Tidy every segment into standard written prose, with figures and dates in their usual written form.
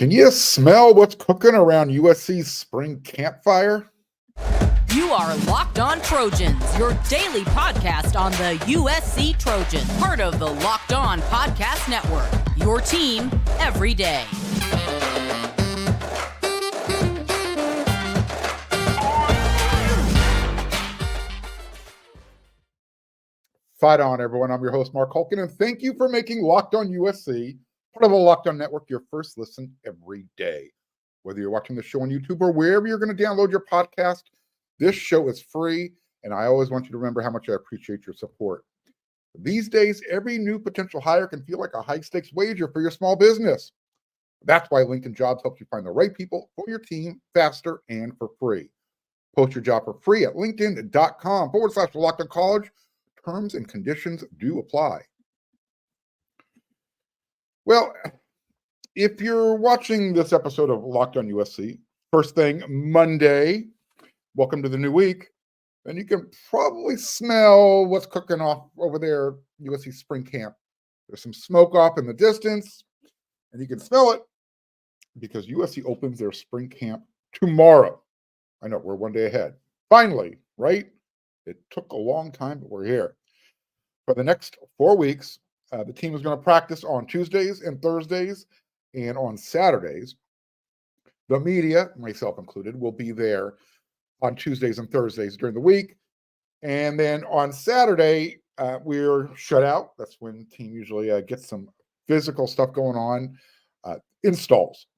Can you smell what's cooking around USC's spring campfire? You are Locked On Trojans, your daily podcast on the USC Trojans, part of the Locked On Podcast Network, your team every day. Fight on, everyone. I'm your host, Mark Hulkin, and thank you for making Locked On USC part of the Locked On Network your first listen every day. Whether you're watching the show on YouTube or wherever you're going to download your podcast, this show is free, and I always want you to remember how much I appreciate your support. These days, every new potential hire can feel like a high-stakes wager for your small business. That's why LinkedIn Jobs helps you find the right people for your team faster and for free. Post your job for free at linkedin.com/LockedOnCollege. Terms and conditions do apply. Well, if you're watching this episode of Locked On USC, first thing Monday, welcome to the new week, then you can probably smell what's cooking off over there, USC spring camp. There's some smoke off in the distance, and you can smell it because USC opens their spring camp tomorrow. I know, we're one day ahead. Finally, right? It took a long time, but we're here. For the next 4 weeks, the team is going to practice on Tuesdays and Thursdays, and on Saturdays. The media, myself included, will be there on Tuesdays and Thursdays during the week. And then on Saturday, we're shut out. That's when the team usually gets some physical stuff going on, installs.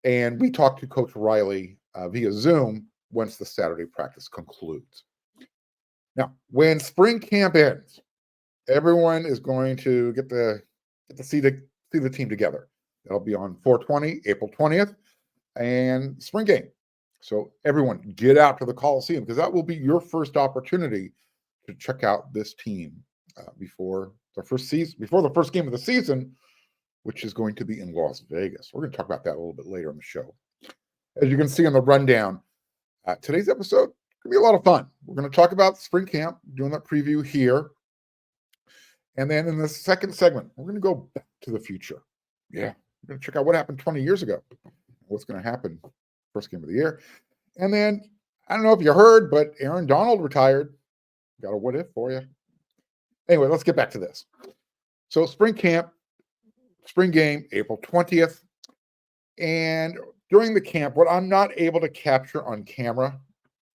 And we talk to Coach Riley via Zoom once the Saturday practice concludes. Now, when spring camp ends, everyone is going to get to see the team together. That'll be on 4/20, April 20th, and spring game. So everyone get out to the Coliseum because that will be your first opportunity to check out this team before the first game of the season, which is going to be in Las Vegas. We're going to talk about that a little bit later in the show. As you can see on the rundown, today's episode going to be a lot of fun. We're going to talk about spring camp, doing that preview here. And then in the second segment, we're going to go back to the future. Yeah, we're going to check out what happened 20 years ago, what's going to happen first game of the year. And then, I don't know if you heard, but Aaron Donald retired. Got a what if for you. Anyway, let's get back to this. So spring camp, spring game, April 20th. And during the camp, what I'm not able to capture on camera,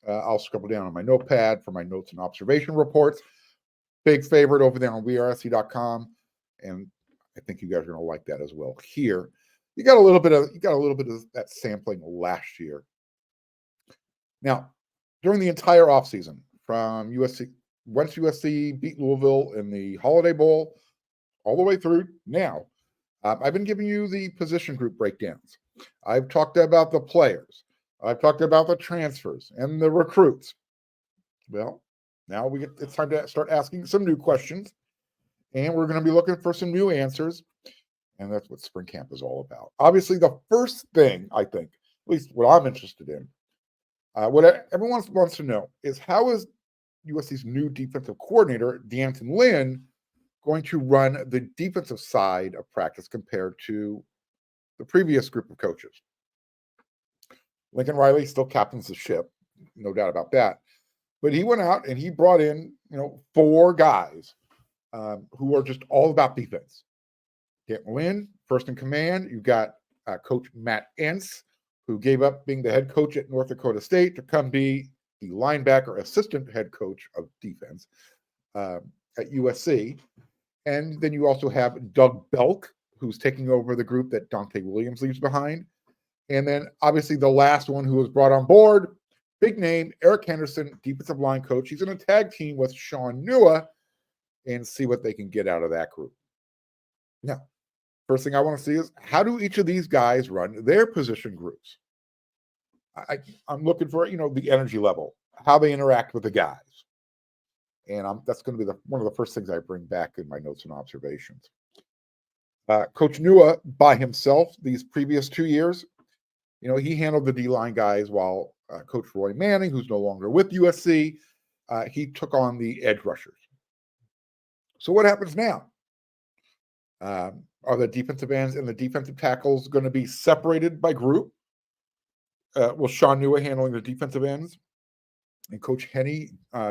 I'll scribble down on my notepad for my notes and observation reports. Big favorite over there on wearesc.com, and I think you guys are going to like that as well. Here, you got a little bit of that sampling last year. Now, during the entire offseason, from once USC beat Louisville in the Holiday Bowl, all the way through now, I've been giving you the position group breakdowns. I've talked about the players. I've talked about the transfers and the recruits. Well, now it's time to start asking some new questions, and we're going to be looking for some new answers, and that's what spring camp is all about. Obviously, the first thing I think, at least what I'm interested in, what everyone wants to know is how is USC's new defensive coordinator, Antonlynn, going to run the defensive side of practice compared to the previous group of coaches. Lincoln Riley still captains the ship, no doubt about that. But he went out and he brought in, 4 guys who are just all about defense. Lynn, first in command. You've got Coach Matt Entz, who gave up being the head coach at North Dakota State to come be the linebacker assistant head coach of defense at USC. And then you also have Doug Belk, who's taking over the group that Dante Williams leaves behind. And then obviously the last one who was brought on board, big name, Eric Henderson, defensive line coach. He's going to tag team with Sean Nua and see what they can get out of that group. Now, first thing I want to see is how do each of these guys run their position groups? I'm looking for, the energy level, how they interact with the guys. And that's going to be one of the first things I bring back in my notes and observations. Coach Nua, by himself, these previous 2 years, he handled the D-line guys while Coach Roy Manning, who's no longer with USC, he took on the edge rushers. So what happens now? Are the defensive ends and the defensive tackles going to be separated by group? Will Sean Nua handling the defensive ends and Coach Henney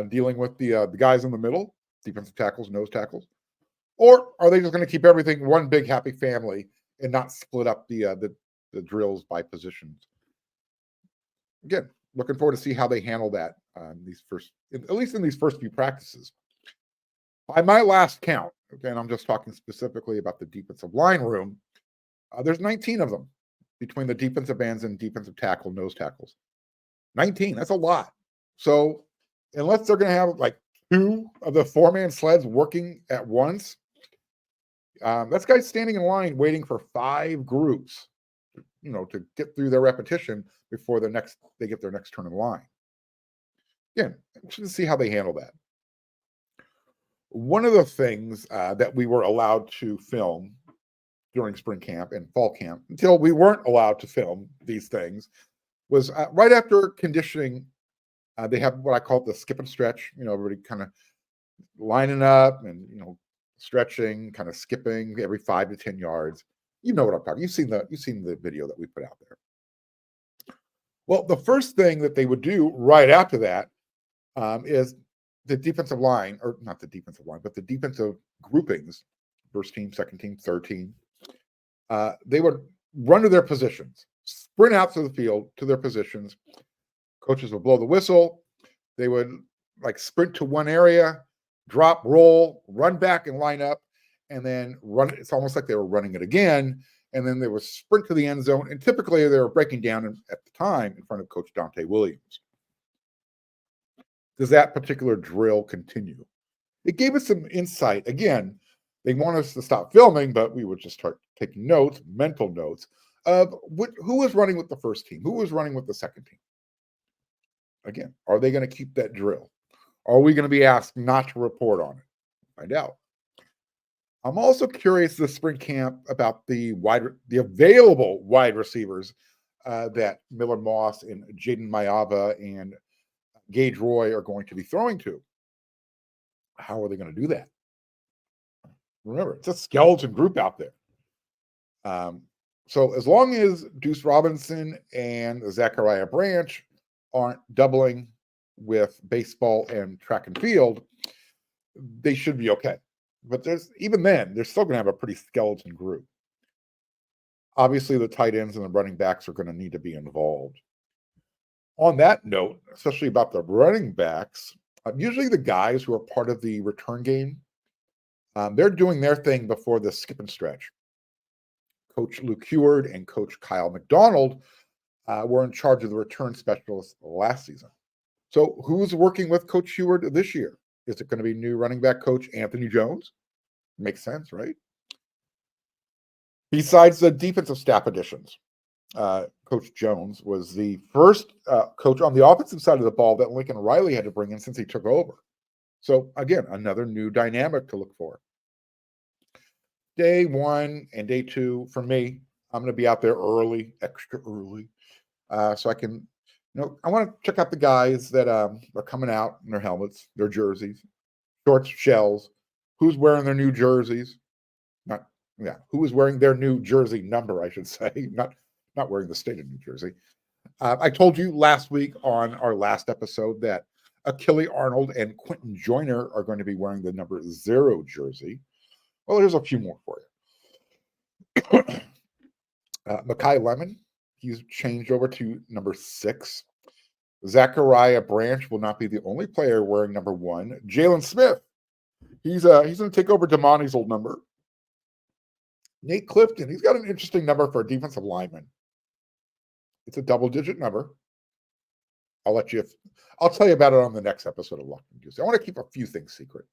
dealing with the guys in the middle, defensive tackles, nose tackles? Or are they just going to keep everything one big happy family and not split up the drills by positions? Again, looking forward to see how they handle that at least in these first few practices. By my last count, again, I'm just talking specifically about the defensive line room. There's 19 of them between the defensive ends and defensive tackle, nose tackles. 19, that's a lot. So unless they're going to have like 2 of the 4-man sleds working at once, that's guys standing in line waiting for 5 groups, to get through their repetition before they get their next turn in line. Again, we should see how they handle that. One of the things that we were allowed to film during spring camp and fall camp, until we weren't allowed to film these things, was right after conditioning. They have what I call the skip and stretch. Everybody kind of lining up and stretching, kind of skipping every 5 to 10 yards. You know what I'm talking. You've seen the video that we put out there. Well, the first thing that they would do right after that is the defensive line, or not the defensive line, but the defensive groupings, first team, second team, third team. They would run to their positions, sprint out to the field to their positions. Coaches would blow the whistle. They would sprint to one area, drop, roll, run back and line up, and then run. It's almost like they were running it again. And then they would sprint to the end zone. And typically they were breaking down at the time in front of Coach Dante Williams. Does that particular drill continue? It gave us some insight. Again, they want us to stop filming, but we would just start taking notes, mental notes of who was running with the first team, who was running with the second team. Again, are they going to keep that drill? Are we going to be asked not to report on it? Find out. I'm also curious this spring camp about the available wide receivers that Miller Moss and Jaden Mayava and Gage Roy are going to be throwing to. How are they going to do that? Remember, it's a skeleton group out there. So as long as Deuce Robinson and Zachariah Branch aren't doubling with baseball and track and field, they should be okay. But they're still going to have a pretty skeleton group. Obviously, the tight ends and the running backs are going to need to be involved. On that note, especially about the running backs, usually the guys who are part of the return game, they're doing their thing before the skip and stretch. Coach Luke Heward and Coach Kyle McDonald were in charge of the return specialists last season. So who's working with Coach Heward this year? Is it going to be new running back coach Anthony Jones? Makes sense, right? Besides the defensive staff additions, Coach Jones was the first coach on the offensive side of the ball that Lincoln Riley had to bring in since he took over. So again, another new dynamic to look for. Day 1 and day 2 for me, I'm going to be out there early, extra early, so I can, I want to check out the guys that are coming out in their helmets, their jerseys, shorts, shells, who's wearing their new jerseys, who is wearing their new jersey number, I should say, not wearing the state of New Jersey. I told you last week on our last episode that Achille Arnold and Quentin Joyner are going to be wearing the number 0 jersey. Well, there's a few more for you. Mekhi Lemon, he's changed over to number 6. Zachariah Branch will not be the only player wearing number 1. Jalen Smith, he's going to take over Damani's old number. Nate Clifton, he's got an interesting number for a defensive lineman. It's a double-digit number. I'll tell you about it on the next episode of Locked On USC. I want to keep a few things secret.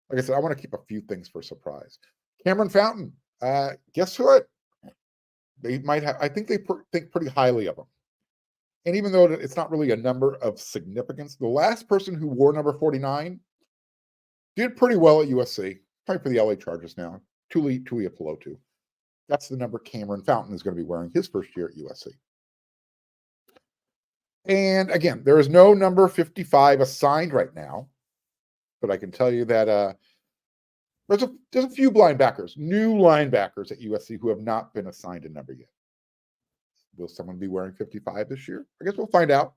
Like I said, I want to keep a few things for surprise. Cameron Fountain, guess what? They might have. I think they think pretty highly of him. And even though it's not really a number of significance, the last person who wore number 49 did pretty well at USC. Probably for the LA Chargers now. Tuli Apolotu. That's the number Cameron Fountain is going to be wearing his first year at USC. And again, there is no number 55 assigned right now. But I can tell you that There's a few linebackers, new linebackers at USC who have not been assigned a number yet. Will someone be wearing 55 this year? I guess we'll find out.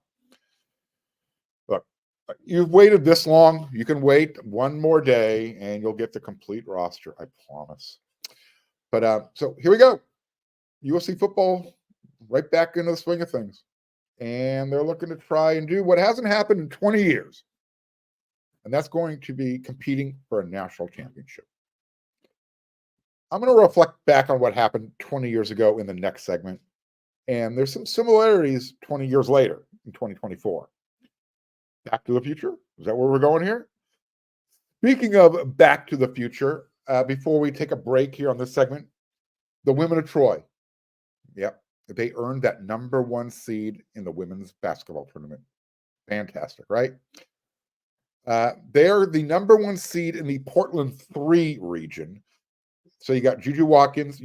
Look, you've waited this long. You can wait one more day and you'll get the complete roster, I promise. But so here we go. USC football right back into the swing of things. And they're looking to try and do what hasn't happened in 20 years. And that's going to be competing for a national championship. I'm going to reflect back on what happened 20 years ago in the next segment. And there's some similarities 20 years later in 2024. Back to the future? Is that where we're going here? Speaking of Back to the Future, before we take a break here on this segment, the women of Troy. Yep, they earned that number 1 seed in the women's basketball tournament. Fantastic, right? They're the number 1 seed in the Portland 3 region. So you got Juju Watkins.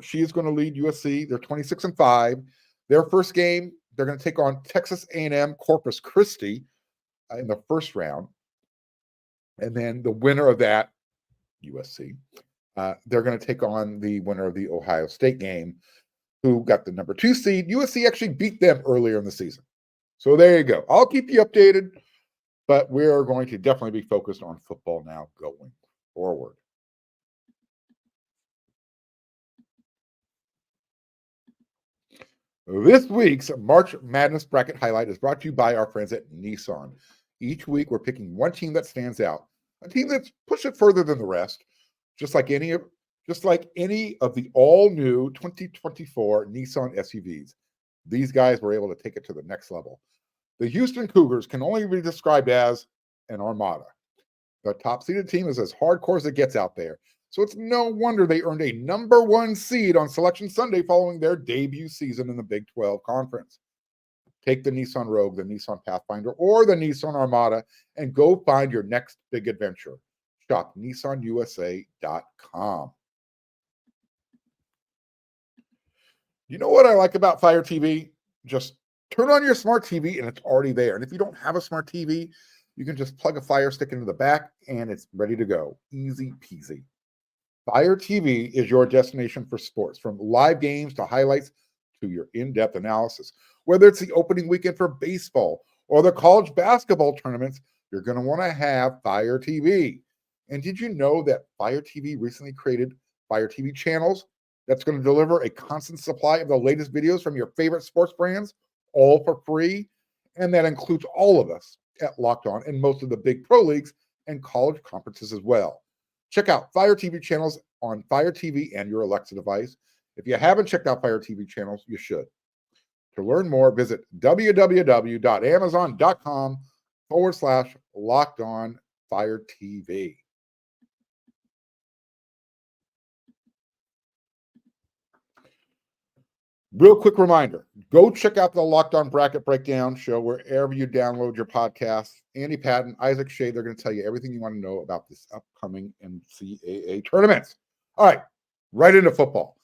She is going to lead USC. They're 26-5. Their first game, they're going to take on Texas A&M Corpus Christi in the first round. And then the winner of that, USC, they're going to take on the winner of the Ohio State game, who got the number 2 seed. USC actually beat them earlier in the season. So there you go. I'll keep you updated, but we're going to definitely be focused on football now going forward. This week's March Madness Bracket Highlight is brought to you by our friends at Nissan. Each week, we're picking one team that stands out, a team that's pushed it further than the rest, just like any of the all-new 2024 Nissan SUVs. These guys were able to take it to the next level. The Houston Cougars can only be described as an armada. The top-seeded team is as hardcore as it gets out there, so it's no wonder they earned a number 1 seed on Selection Sunday following their debut season in the Big 12 Conference. Take the Nissan Rogue, the Nissan Pathfinder, or the Nissan Armada and go find your next big adventure. Shop nissanusa.com. You know what I like about Fire TV? Just turn on your smart TV and it's already there. And if you don't have a smart TV, you can just plug a Fire Stick into the back and it's ready to go. Easy peasy. Fire TV is your destination for sports, from live games to highlights to your in-depth analysis. Whether it's the opening weekend for baseball or the college basketball tournaments, you're going to want to have Fire TV. And did you know that Fire TV recently created Fire TV channels that's going to deliver a constant supply of the latest videos from your favorite sports brands, all for free? And that includes all of us at Locked On and most of the big pro leagues and college conferences as well. Check out Fire TV channels on Fire TV and your Alexa device. If you haven't checked out Fire TV channels, you should. To learn more, visit www.amazon.com/Locked On Fire TV. Real quick reminder, go check out the Locked On Bracket Breakdown show wherever you download your podcasts. Andy Patton, Isaac Shea, they're going to tell you everything you want to know about this upcoming NCAA tournaments. All right, right into football.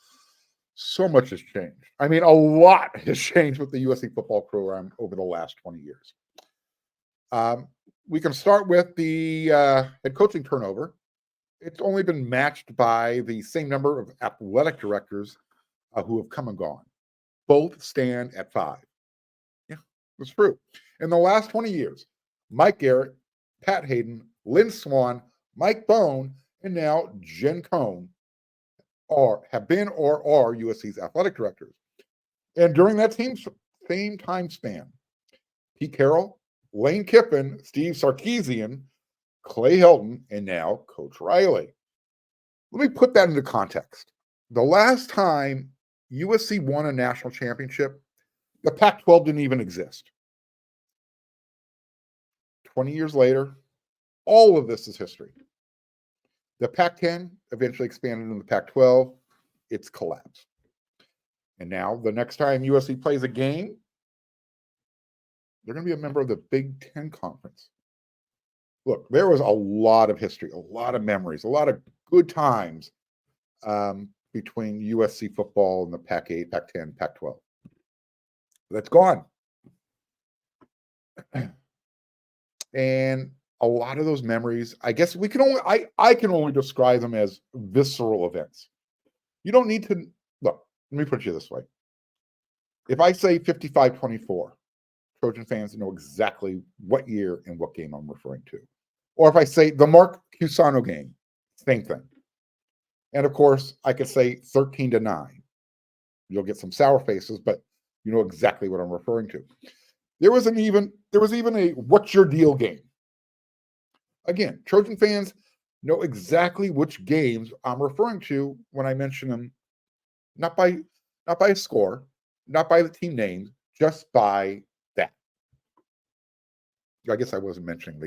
So much has changed. I mean, a lot has changed with the USC football program over the last 20 years. We can start with the head coaching turnover. It's only been matched by the same number of athletic directors who have come and gone. Both stand at 5. Yeah, that's true. In the last 20 years, Mike Garrett, Pat Hayden, Lynn Swan, Mike Bone, and now Jen Cohn have been or are USC's athletic directors. And during that same time span, Pete Carroll, Lane Kiffin, Steve Sarkisian, Clay Helton, and now Coach Riley. Let me put that into context. The last time USC won a national championship, the Pac-12 didn't even exist. 20 years later, all of this is history. The Pac-10 eventually expanded into the Pac-12. It's collapsed. And now the next time USC plays a game, they're going to be a member of the Big Ten Conference. Look, there was a lot of history, a lot of memories, a lot of good times between USC football and the Pac-8, Pac-10, Pac-12. That's gone. And a lot of those memories, I guess we can only, I can only describe them as visceral events. You don't need to, look, let me put it this way. If I say 55-24, Trojan fans know exactly what year and what game I'm referring to. Or if I say the Mark Cusano game, same thing. And of course, I could say 13-9. You'll get some sour faces, but you know exactly what I'm referring to. There was even a what's your deal game. Again, Trojan fans know exactly which games I'm referring to when I mention them, not by a score, not by the team names, just by that. I guess I wasn't mentioning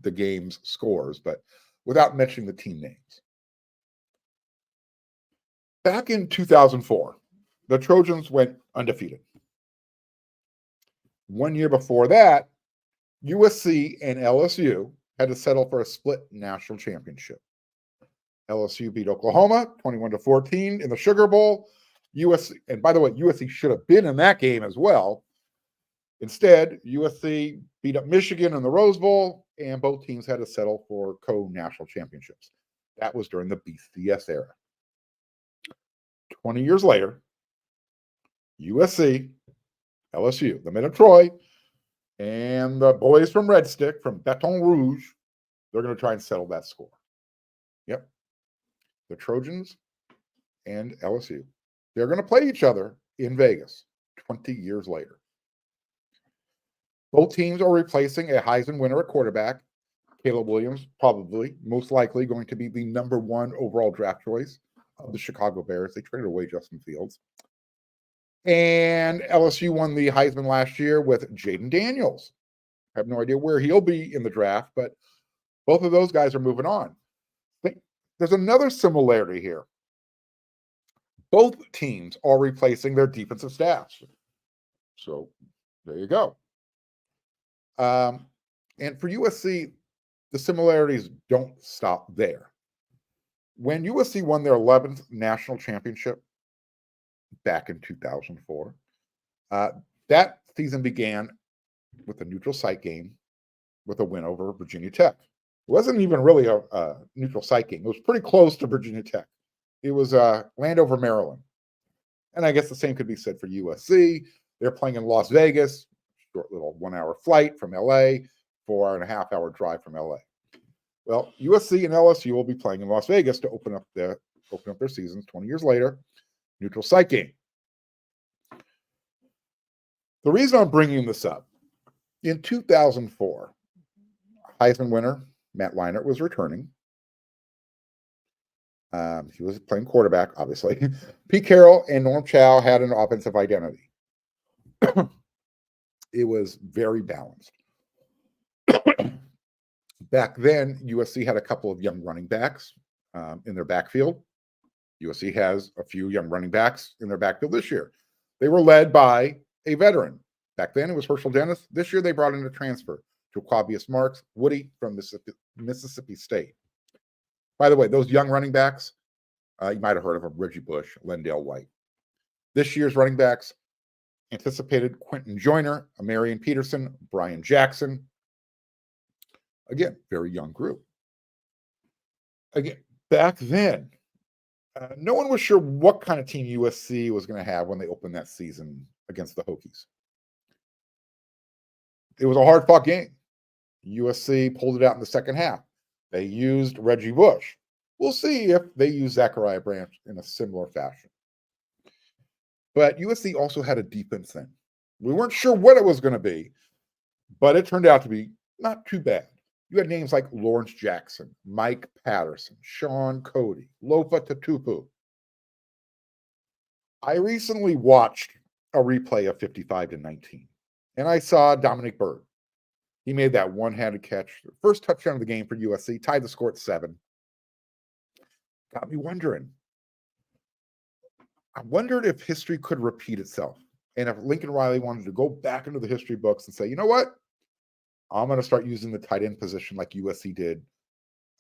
the game's scores, but without mentioning the team names. Back in 2004, the Trojans went undefeated. 1 year before that, USC and LSU had to settle for a split national championship. LSU beat Oklahoma 21-14 in the Sugar Bowl. USC, and by the way, USC should have been in that game as well. Instead, USC beat up Michigan in the Rose Bowl, and both teams had to settle for co-national championships. That was during the BCS era. 20 years later, USC, LSU, the men of Troy, and the boys from Red Stick, from Baton Rouge, they're going to try and settle that score. Yep. The Trojans and LSU. They're going to play each other in Vegas 20 years later. Both teams are replacing a Heisman winner at quarterback. Caleb Williams, probably, most likely going to be the number 1 overall draft choice of the Chicago Bears. They traded away Justin Fields. And LSU won the Heisman last year with Jaden Daniels. I have no idea where he'll be in the draft, but both of those guys are moving on. There's another similarity here. Both teams are replacing their defensive staffs. So there you go. And for USC, the similarities don't stop there. When USC won their 11th national championship back in 2004, that season began with a neutral site game with a win over Virginia Tech. It wasn't even really a neutral site game. It was pretty close to Virginia Tech. It was Landover, Maryland. And I guess the same could be said for USC. They're playing in Las Vegas, short little 1-hour flight from LA, 4.5-hour drive from LA. Well, USC and LSU will be playing in Las Vegas to open up their seasons 20 years later. Neutral site game. The reason I'm bringing this up, in 2004, Heisman winner Matt Leinart was returning. He was playing quarterback, obviously. Pete Carroll and Norm Chow had an offensive identity. It was very balanced. Back then, USC had a couple of young running backs in their backfield. USC has a few young running backs in their backfield this year. They were led by a veteran. Back then, it was Herschel Dennis. This year, they brought in a transfer to Quavius Marks, Woody from Mississippi State. By the way, those young running backs, you might have heard of them, Reggie Bush, Lendale White. This year's running backs anticipated Quentin Joyner, Amarian Peterson, Brian Jackson. Again, very young group. Again, back then, no one was sure what kind of team USC was going to have when they opened that season against the Hokies. It was a hard-fought game. USC pulled it out in the second half. They used Reggie Bush. We'll see if they use Zachariah Branch in a similar fashion. But USC also had a defense then. We weren't sure what it was going to be, but it turned out to be not too bad. You had names like Lawrence Jackson, Mike Patterson, Sean Cody, Lofa Tatupu. I recently watched a replay of 55-19, and I saw Dominic Byrd. He made that one-handed catch, the first touchdown of the game for USC, tied the score at 7. Got me wondering. I wondered if history could repeat itself, and if Lincoln Riley wanted to go back into the history books and say, you know what? I'm going to start using the tight end position like USC did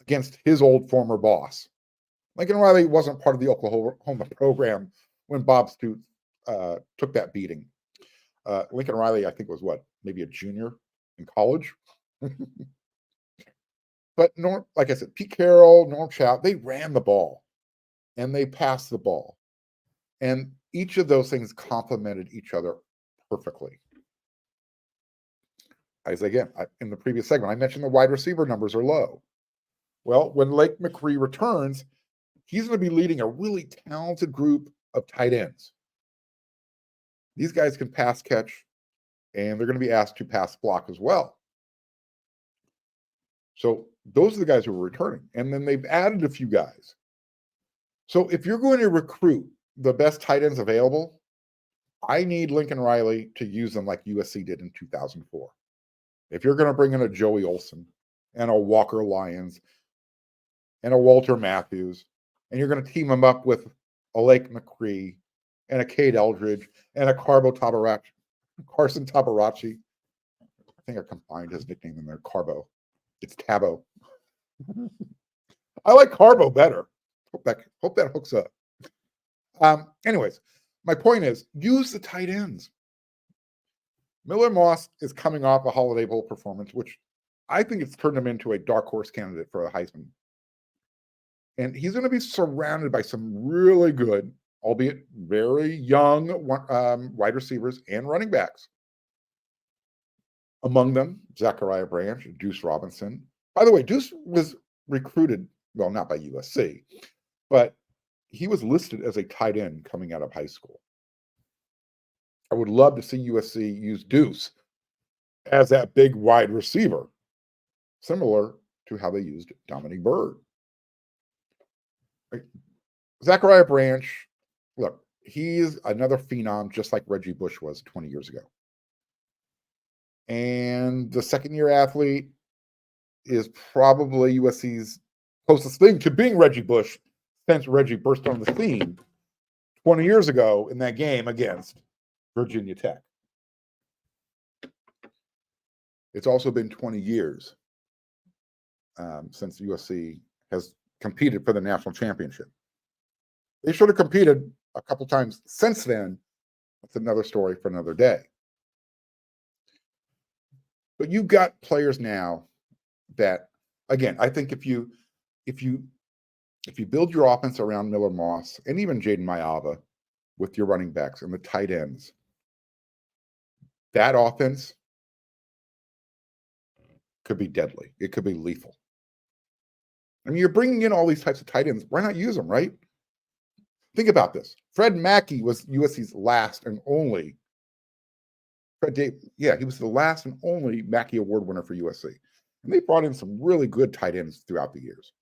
against his old former boss. Lincoln Riley wasn't part of the Oklahoma program when Bob Stoops took that beating. Lincoln Riley, I think, was maybe a junior in college. But like I said, Pete Carroll, Norm Chow, they ran the ball and they passed the ball. And each of those things complemented each other perfectly. As again, in the previous segment, I mentioned the wide receiver numbers are low. Well, when Lake McRee returns, he's going to be leading a really talented group of tight ends. These guys can pass catch, and they're going to be asked to pass block as well. So those are the guys who are returning. And then they've added a few guys. So if you're going to recruit the best tight ends available, I need Lincoln Riley to use them like USC did in 2004. If you're going to bring in a Joey Olson and a Walker Lyons and a Walter Matthews, and you're going to team them up with a Lake McRee and a Cade Eldridge and a Carson Tabarachi. I think I combined his nickname in there, Carbo. It's Tabo. I like Carbo better. Hope that hooks up. Anyways, my point is, use the tight ends. Miller Moss is coming off a Holiday Bowl performance, which I think it's turned him into a dark horse candidate for a Heisman. And he's going to be surrounded by some really good, albeit very young wide receivers and running backs. Among them, Zachariah Branch, Deuce Robinson. By the way, Deuce was recruited, well, not by USC, but he was listed as a tight end coming out of high school. I would love to see USC use Deuce as that big wide receiver, similar to how they used Dominique Byrd. Zachariah Branch, look, he's another phenom just like Reggie Bush was 20 years ago. And the second-year athlete is probably USC's closest thing to being Reggie Bush since Reggie burst on the scene 20 years ago in that game against Virginia Tech. It's also been 20 years since USC has competed for the national championship. They should have competed a couple times since then. That's another story for another day. But you've got players now that, again, I think if you build your offense around Miller Moss and even Jaden Mayava with your running backs and the tight ends, that offense could be deadly. It could be lethal. I mean, you're bringing in all these types of tight ends. Why not use them, right? Think about this. Fred Mackey was USC's last and only. He was the last and only Mackey Award winner for USC. And they brought in some really good tight ends throughout the years.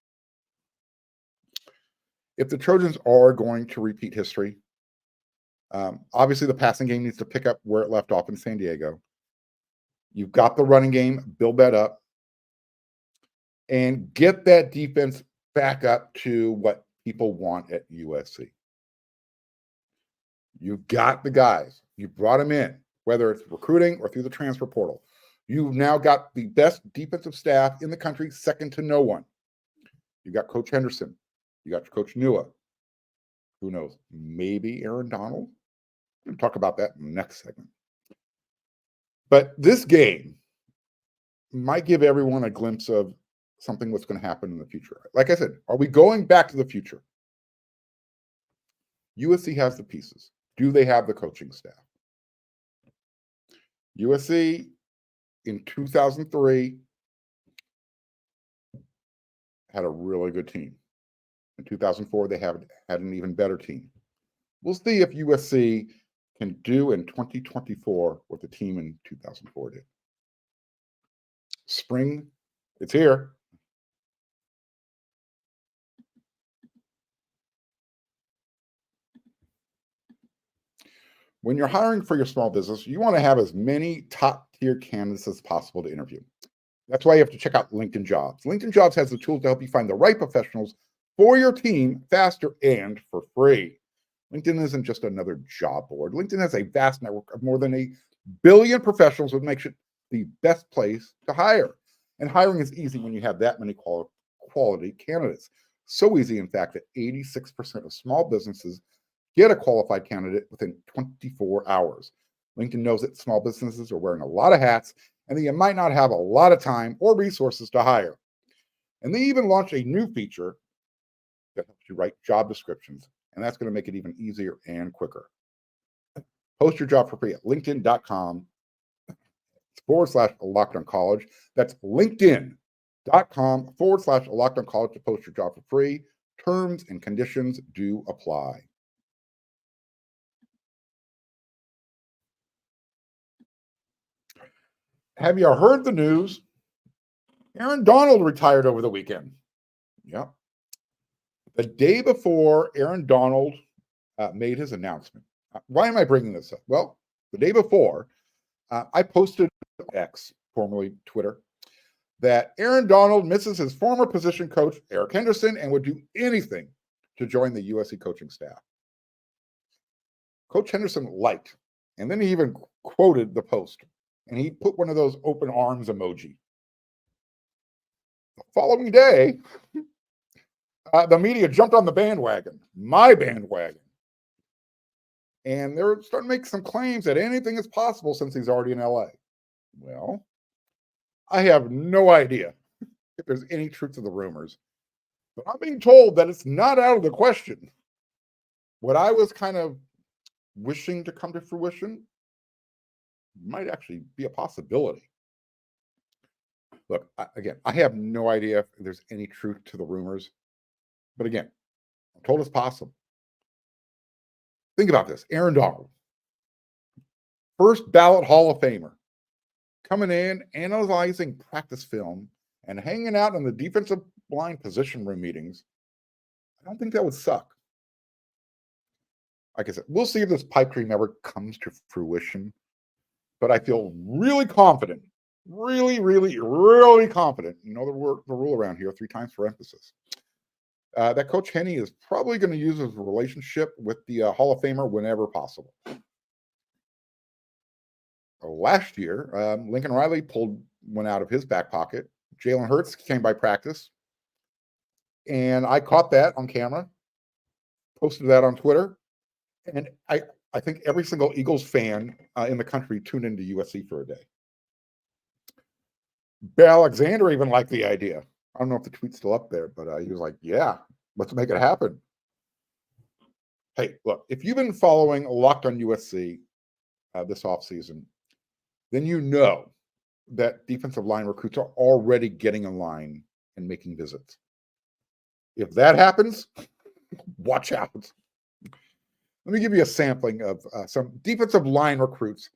If the Trojans are going to repeat history, obviously the passing game needs to pick up where it left off in San Diego. You've got the running game, build that up, and get that defense back up to what people want at USC. You've got the guys. You brought them in, whether it's recruiting or through the transfer portal. You've now got the best defensive staff in the country, second to no one. You got Coach Henderson. You got Coach Nua. Who knows? Maybe Aaron Donald. We'll talk about that in the next segment. But this game might give everyone a glimpse of something that's going to happen in the future. Like I said, are we going back to the future? USC has the pieces. Do they have the coaching staff? USC in 2003 had a really good team. In 2004, they had an even better team. We'll see if USC can do in 2024 what the team in 2004 did. Spring, it's here. When you're hiring for your small business, you want to have as many top-tier candidates as possible to interview. That's why you have to check out LinkedIn Jobs. LinkedIn Jobs has the tools to help you find the right professionals for your team faster and for free. LinkedIn isn't just another job board. LinkedIn has a vast network of more than 1 billion professionals, which makes it the best place to hire. And hiring is easy when you have that many quality candidates. So easy, in fact, that 86% of small businesses get a qualified candidate within 24 hours. LinkedIn knows that small businesses are wearing a lot of hats and that you might not have a lot of time or resources to hire. And they even launched a new feature that helps you write job descriptions, and that's going to make it even easier and quicker. Post your job for free at linkedin.com/LockedOnCollege. That's linkedin.com/LockedOnCollege to post your job for free. Terms and conditions do apply. Have you heard the news? Aaron Donald retired over the weekend. Yep. The day before Aaron Donald made his announcement. Why am I bringing this up? Well, the day before, I posted on X, formerly Twitter, that Aaron Donald misses his former position coach, Eric Henderson, and would do anything to join the USC coaching staff. Coach Henderson liked, and then he even quoted the post, and he put one of those open arms emoji. The following day, the media jumped on the bandwagon, my bandwagon. And they're starting to make some claims that anything is possible since he's already in LA. Well, I have no idea if there's any truth to the rumors, but I'm being told that it's not out of the question. What I was kind of wishing to come to fruition might actually be a possibility. Look, I have no idea if there's any truth to the rumors, but again, I'm told it's possible. Think about this. Aaron Donald, first ballot Hall of Famer, coming in, analyzing practice film, and hanging out in the defensive line position room meetings. I don't think that would suck. Like I said, we'll see if this pipe dream ever comes to fruition. But I feel really confident, really confident. You know the rule around here, 3 times for emphasis. That Coach Henny is probably going to use his relationship with the Hall of Famer whenever possible. Last year, Lincoln Riley pulled one out of his back pocket. Jalen Hurts came by practice, and I caught that on camera, posted that on Twitter, and I think every single Eagles fan in the country tuned into USC for a day. Bear Alexander even liked the idea. I don't know if the tweet's still up there, but he was like, yeah, let's make it happen. Hey, look, if you've been following Locked On USC this offseason, then you know that defensive line recruits are already getting in line and making visits. If that happens, watch out. Let me give you a sampling of some defensive line recruits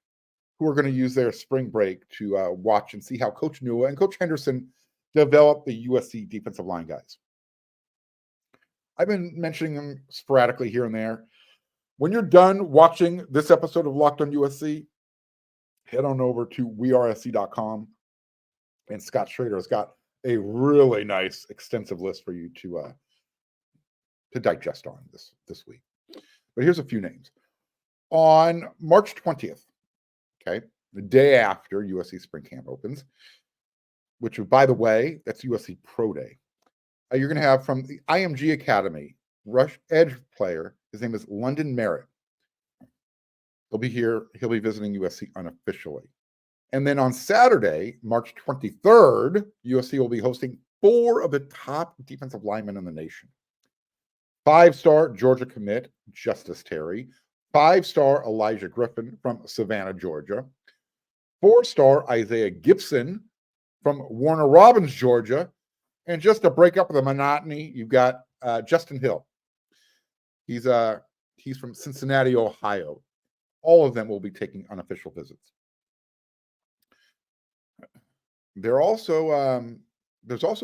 who are going to use their spring break to watch and see how Coach Nua and Coach Henderson develop the USC defensive line guys. I've been mentioning them sporadically here and there. When you're done watching this episode of Locked On USC, head on over to wearesc.com, and Scott Schrader has got a really nice, extensive list for you to digest on this week. But here's a few names. On March 20th, okay, the day after USC spring camp opens, which, by the way, that's USC Pro Day. You're going to have from the IMG Academy, rush edge player. His name is London Merritt. He'll be here. He'll be visiting USC unofficially. And then on Saturday, March 23rd, USC will be hosting 4 of the top defensive linemen in the nation. 5-star Georgia commit, Justice Terry. 5-star Elijah Griffin from Savannah, Georgia. 4-star Isaiah Gibson from Warner Robins, Georgia. And just to break up the monotony, you've got Justin Hill. He's from Cincinnati, Ohio. All of them will be taking unofficial visits. There's also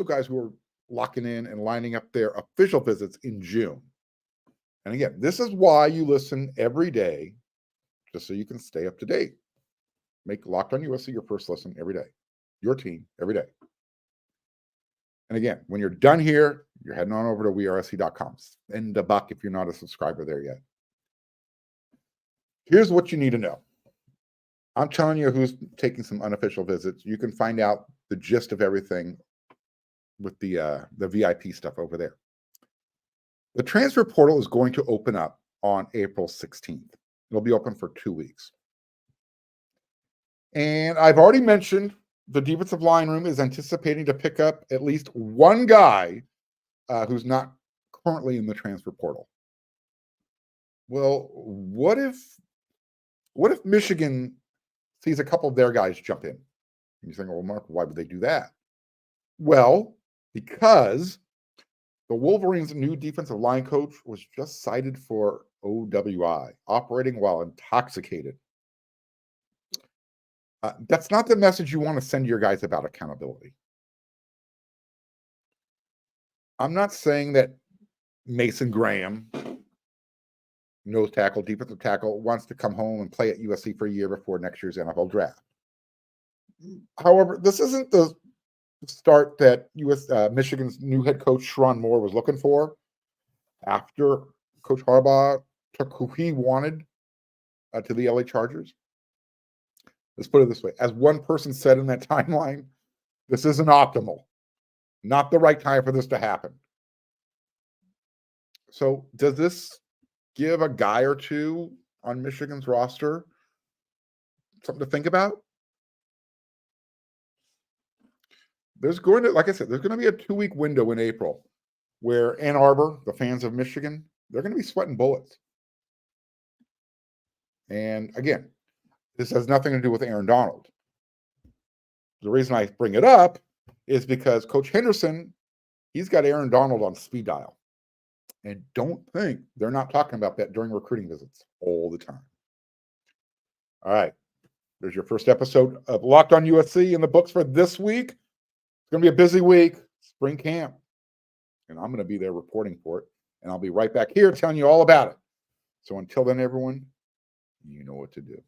guys who are locking in and lining up their official visits in June. And again, this is why you listen every day, just so you can stay up to date. Make Locked On USC your first listen every day. Your team every day. And again, when you're done here, you're heading on over to wearesc.com. Spend a buck if you're not a subscriber there yet. Here's what you need to know. I'm telling you who's taking some unofficial visits. You can find out the gist of everything with the VIP stuff over there. The transfer portal is going to open up on April 16th. It'll be open for 2 weeks. And I've already mentioned the defensive line room is anticipating to pick up at least one guy who's not currently in the transfer portal. Well, what if Michigan sees a couple of their guys jump in? You're saying, well, Mark, why would they do that? Well, because the Wolverines' new defensive line coach was just cited for OWI, operating while intoxicated. That's not the message you want to send your guys about accountability. I'm not saying that Mason Graham, nose tackle, defensive tackle, wants to come home and play at USC for a year before next year's NFL draft. However, this isn't the start that Michigan's new head coach, Sharon Moore, was looking for after Coach Harbaugh took who he wanted to the LA Chargers. Let's put it this way. As one person said in that timeline, this isn't optimal. Not the right time for this to happen. So does this give a guy or two on Michigan's roster something to think about? There's going to, like I said, there's going to be a 2-week window in April where Ann Arbor, the fans of Michigan, they're going to be sweating bullets. And again, this has nothing to do with Aaron Donald. The reason I bring it up is because Coach Henderson, he's got Aaron Donald on speed dial. And don't think they're not talking about that during recruiting visits all the time. All right. There's your first episode of Locked On USC in the books for this week. It's going to be a busy week, spring camp. And I'm going to be there reporting for it. And I'll be right back here telling you all about it. So until then, everyone, you know what to do.